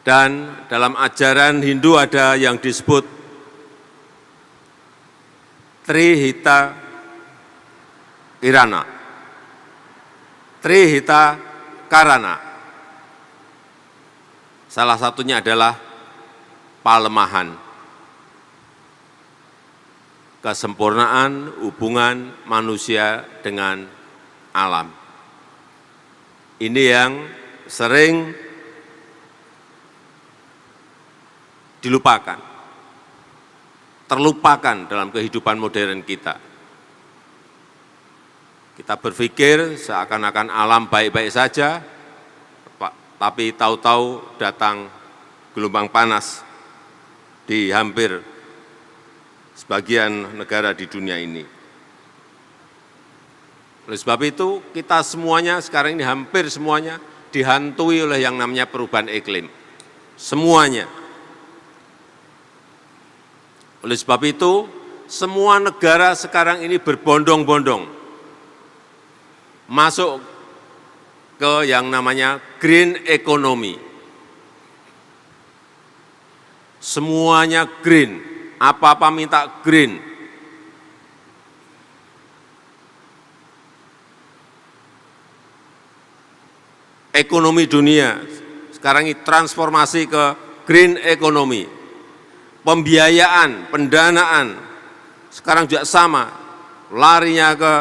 Dan dalam ajaran Hindu ada yang disebut Trihita Kirana, Trihita Karana. Salah satunya adalah palemahan, kesempurnaan hubungan manusia dengan alam. Ini yang sering dilupakan, terlupakan dalam kehidupan modern kita. Kita berpikir seakan-akan alam baik-baik saja, tapi tahu-tahu datang gelombang panas di hampir sebagian negara di dunia ini. Oleh sebab itu, kita semuanya sekarang ini hampir semuanya dihantui oleh yang namanya perubahan iklim. Semuanya. Oleh sebab itu, semua negara sekarang ini berbondong-bondong masuk ke yang namanya green economy. Semuanya green, apa-apa minta green. Ekonomi dunia sekarang ini transformasi ke green economy. Pembiayaan, pendanaan sekarang juga sama, larinya ke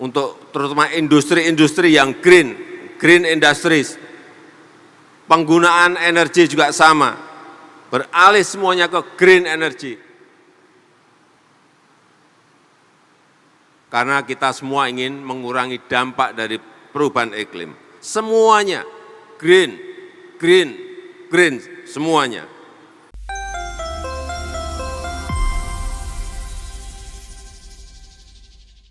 untuk terutama industri-industri yang green industries. Penggunaan energi juga sama, beralih semuanya ke green energy. Karena kita semua ingin mengurangi dampak dari perubahan iklim. Semuanya green, semuanya.